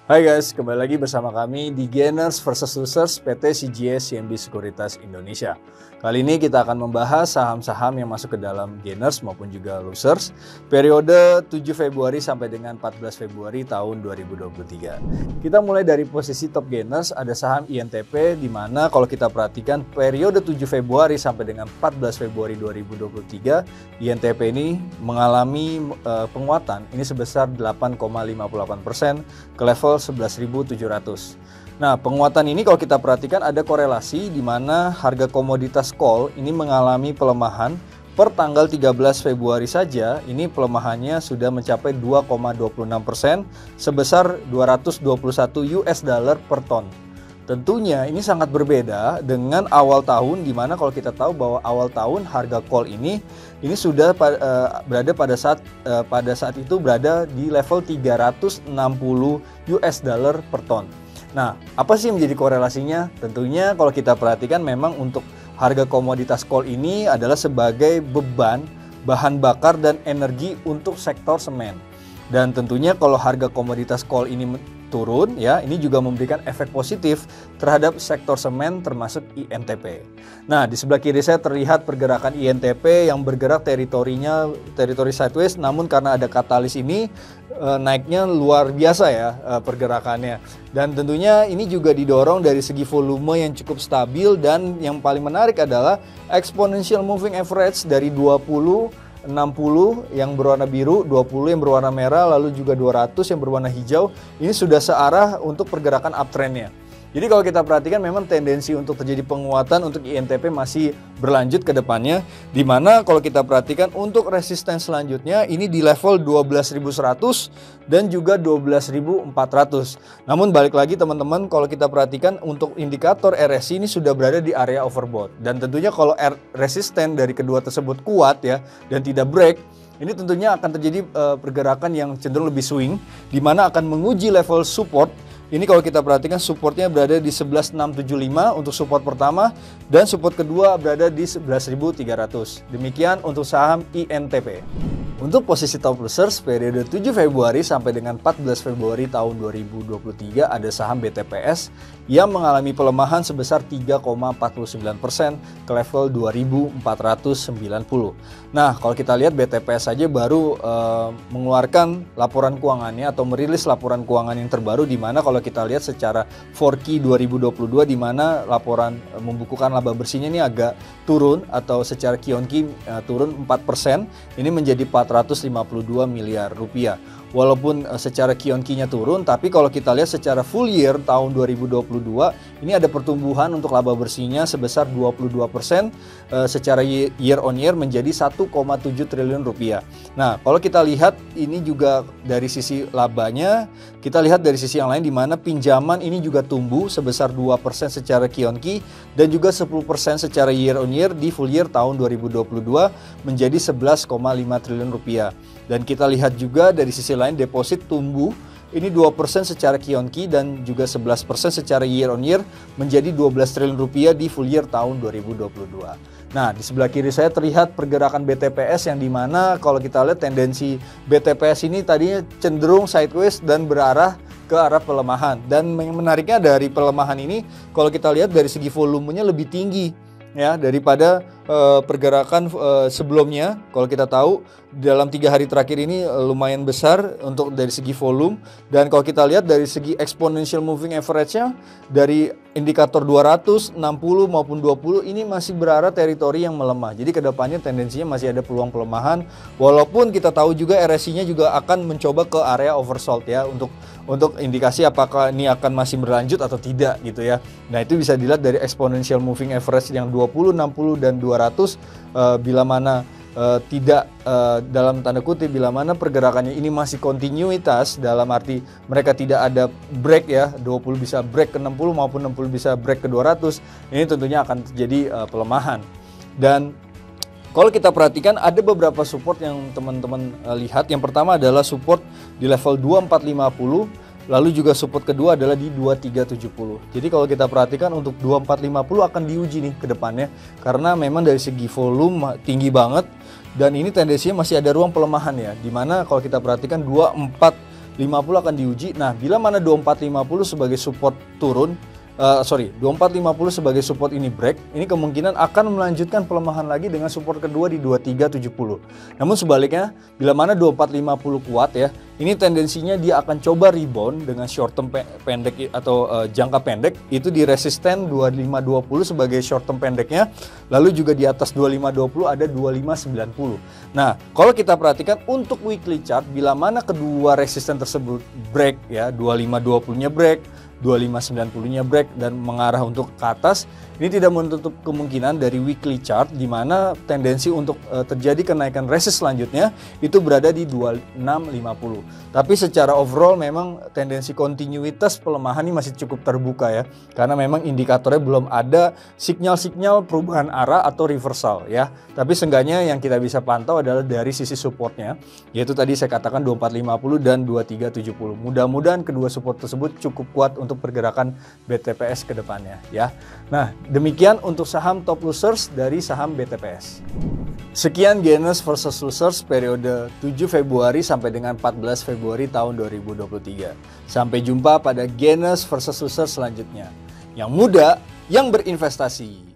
Hai guys, kembali lagi bersama kami di Gainers versus Losers PT CGS CMB Sekuritas Indonesia. Kali ini kita akan membahas saham-saham yang masuk ke dalam Gainers maupun juga Losers periode 7 Februari sampai dengan 14 Februari tahun 2023. Kita mulai dari posisi top Gainers, ada saham INTP di mana kalau kita perhatikan periode 7 Februari sampai dengan 14 Februari 2023, INTP ini mengalami penguatan ini sebesar 8,58% ke level 11.700. Nah, penguatan ini kalau kita perhatikan ada korelasi di mana harga komoditas coal ini mengalami pelemahan per tanggal 13 Februari saja. Ini pelemahannya sudah mencapai 2,26% sebesar 221 US dollar per ton. Tentunya ini sangat berbeda dengan awal tahun, di mana kalau kita tahu bahwa awal tahun harga coal ini sudah berada pada saat itu berada di level 360 US dollar per ton. Nah, apa sih yang menjadi korelasinya? Tentunya kalau kita perhatikan memang untuk harga komoditas coal ini adalah sebagai beban bahan bakar dan energi untuk sektor semen. Dan tentunya kalau harga komoditas coal ini turun ya, ini juga memberikan efek positif terhadap sektor semen termasuk INTP. Nah, di sebelah kiri saya terlihat pergerakan INTP yang bergerak teritori sideways, namun karena ada katalis ini naiknya luar biasa ya pergerakannya. Dan tentunya ini juga didorong dari segi volume yang cukup stabil, dan yang paling menarik adalah exponential moving average dari 20, 60 yang berwarna biru, 20 yang berwarna merah, lalu juga 200 yang berwarna hijau. Ini sudah searah untuk pergerakan uptrendnya. Jadi kalau kita perhatikan memang tendensi untuk terjadi penguatan untuk INTP masih berlanjut ke depannya, di mana kalau kita perhatikan untuk resisten selanjutnya ini di level 12.100 dan juga 12.400. Namun balik lagi teman-teman, kalau kita perhatikan untuk indikator RSI ini sudah berada di area overbought, dan tentunya kalau resisten dari kedua tersebut kuat ya dan tidak break, ini tentunya akan terjadi pergerakan yang cenderung lebih swing, di mana akan menguji level support. Ini kalau kita perhatikan supportnya berada di 11.675 untuk support pertama, dan support kedua berada di 11.300. Demikian untuk saham INTP. Untuk posisi top losers periode 7 Februari sampai dengan 14 Februari tahun 2023 ada saham BTPS yang mengalami pelemahan sebesar 3,49% ke level 2.490. Nah, kalau kita lihat BTPS saja baru mengeluarkan laporan keuangannya atau merilis laporan keuangan yang terbaru, di mana kalau kita lihat secara 4Q 2022 di mana laporan membukukan laba bersihnya ini agak turun atau secara Q-on-Q turun 4%, ini menjadi 452 miliar rupiah. Walaupun secara Q-on-Q-nya turun, tapi kalau kita lihat secara full year tahun 2022 ini ada pertumbuhan untuk laba bersihnya sebesar 22% secara year on year menjadi 1,7 triliun rupiah. Nah, kalau kita lihat ini juga dari sisi labanya, kita lihat dari sisi yang lain di mana pinjaman ini juga tumbuh sebesar 2% secara Q-on-Q dan juga 10% secara year on year di full year tahun 2022 menjadi 11,5 triliun rupiah. Dan kita lihat juga dari sisi lain deposit tumbuh ini 2% secara Q-on-Q dan juga 11% secara year on year menjadi 12 triliun rupiah di full year tahun 2022. Nah, di sebelah kiri saya terlihat pergerakan BTPS yang dimana kalau kita lihat tendensi BTPS ini tadinya cenderung sideways dan berarah ke arah pelemahan. Dan yang menariknya dari pelemahan ini kalau kita lihat dari segi volumenya lebih tinggi ya daripada pergerakan sebelumnya. Kalau kita tahu dalam 3 hari terakhir ini lumayan besar untuk dari segi volume, dan kalau kita lihat dari segi exponential moving average-nya dari indikator 200, 60 maupun 20 ini masih berada teritori yang melemah. Jadi kedepannya tendensinya masih ada peluang pelemahan, walaupun kita tahu juga RSI-nya juga akan mencoba ke area oversold ya untuk indikasi apakah ini akan masih berlanjut atau tidak gitu ya. Nah, itu bisa dilihat dari exponential moving average yang 20, 60 dan 200 bila mana tidak dalam tanda kutip bila mana pergerakannya ini masih kontinuitas, dalam arti mereka tidak ada break ya, 20 bisa break ke 60 maupun 60 bisa break ke 200, ini tentunya akan terjadi pelemahan. Dan kalau kita perhatikan ada beberapa support yang teman-teman lihat. Yang pertama adalah support di level 2450. Lalu juga support kedua adalah di 2370. Jadi kalau kita perhatikan untuk 2450 akan diuji nih ke depannya, karena memang dari segi volume tinggi banget dan ini tendensinya masih ada ruang pelemahan ya. Dimana kalau kita perhatikan 24 2450 akan diuji. Nah, bila mana 2450 sebagai support turun, 2450 sebagai support ini break, ini kemungkinan akan melanjutkan pelemahan lagi dengan support kedua di 2370. Namun sebaliknya, bila mana 2450 kuat ya, ini tendensinya dia akan coba rebound dengan short term pendek atau jangka pendek, itu di resisten 2520 sebagai short term pendeknya, lalu juga di atas 2520 ada 2590. Nah, kalau kita perhatikan untuk weekly chart, bila mana kedua resisten tersebut break ya, 2520-nya break, 2590-nya break dan mengarah untuk ke atas, ini tidak menutup kemungkinan dari weekly chart di mana tendensi untuk terjadi kenaikan resist selanjutnya itu berada di 2650. Tapi secara overall memang tendensi kontinuitas pelemahan ini masih cukup terbuka ya, karena memang indikatornya belum ada sinyal-sinyal perubahan arah atau reversal ya. Tapi seenggaknya yang kita bisa pantau adalah dari sisi supportnya, yaitu tadi saya katakan 2450 dan 2370. Mudah-mudahan kedua support tersebut cukup kuat untuk pergerakan BTPS ke depannya ya. Nah, demikian untuk saham top losers dari saham BTPS. Sekian gainers versus losers periode 7 Februari sampai dengan 14 Februari tahun 2023. Sampai jumpa pada gainers versus losers selanjutnya. Yang muda, yang berinvestasi.